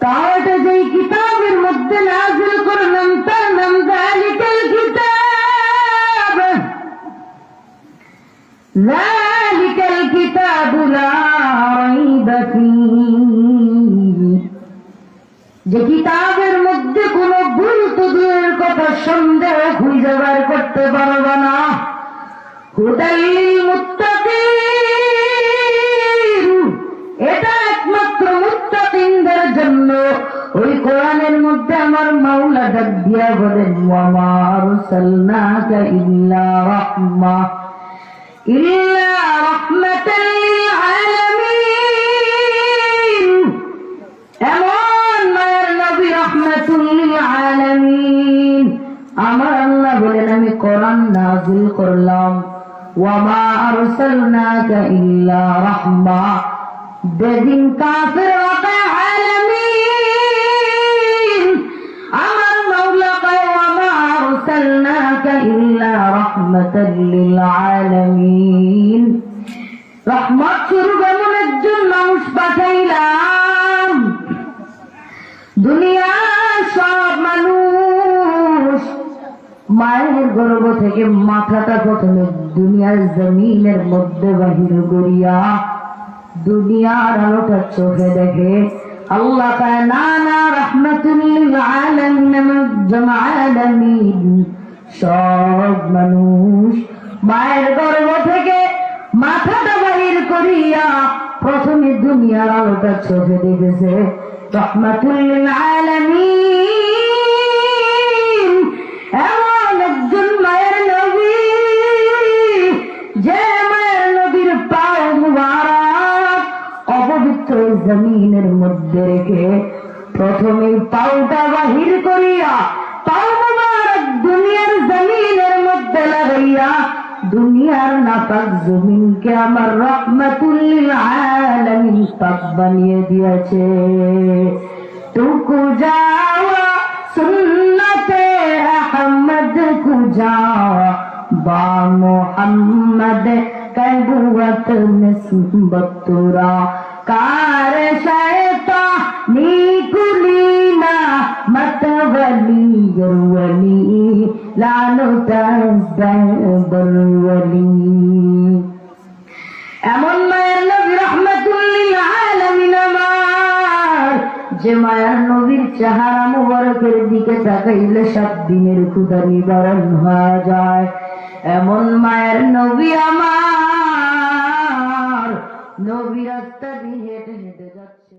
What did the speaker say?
তাহলে যেই কিতাবের মধ্যে নাযিল করলাম তার নাম যালিকাল কিতাব, যালিকাল কিতাবু লা রাইবা ফীহি, যে কিতাবের মধ্যে কোনো ভুল তো দূরের কথা সন্দেহ খুঁজে বের করতে পারবে না। হুদাল লিল মুত্তাকিন, এটা একমাত্র মুত্তাকিনদের জন্য। ওই কোরআনের মধ্যে আমার মাওলা ডাক দিয়া বলেন, ওয়া মা আরসালনাকা ইল্লা রাহমাতাল লিল আলামিন। এমন মায়ের নবী রাহমাতুল লিল আলামিন। আমার আল্লাহ বলেন আমি কোরআন নাযিল করলাম, ওয়া মা আরসালনাকা ইল্লা রাহমা, বেদিন কাফির ওয়া আলামিন। আমার মাওলা কয় ওয়া মা আরসালনাকা ইল্লা রাহমাতাল লিল আলামিন, রহমত স্বরূপ এমন একজন মানুষ পাঠাইলাম। দুনিয়ার সব মানুষ মায়ের গর্ভ থেকে মাথাটা প্রথমে দুনিয়ার জমিনের মধ্যে বাহির করিয়া দুনিয়ার আলোটা চোখে দেখে। আল্লাহ কয় না না, রাহমাতুল লিল আলামিন, সব মানুষ মায়ের গর্ভ থেকে মাথাটা বাহির করিয়া প্রথমে দুনিয়ার আলোটা চোখে দেখেছে। রাহমাতুল লিল আলামিন এমন একজন মায়ের নবী, যে মায়ের নবীর পাও মুবারক অপবিত্র জমিনের মধ্যে রেখে প্রথমে পাওটা বাহির করিয়া পাও মুবারক দুনিয়ার জমিনের মধ্যে লাগাইয়া দুনিয়ার নাপাক জমিনকে আমার রাহমাতুল লিল আলামিন পাক বানিয়ে দিয়েছে। তুকু যাওয়া সুন্নতে আহমদ কুজাওয়া বা মুহাম্মদ কবুয়ত নিসবতুরা কার শয়তা নিকুলিনা মতওয়ালি গরওয়ালি লানো তাজবরওয়ালি। এমন মায়ের নবী রাহমাতুল লিল আলামিন আমার, যে মায়ের নবীর চেহারা মুবারকের দিকে তাকাইলে 7 দিনের ক্ষুধা নিবারণ হয়ে যায়। এমন মায়ের নবী আমার, নবী রাস্তা দিয়ে হেঁটে হেঁটে যাচ্ছে।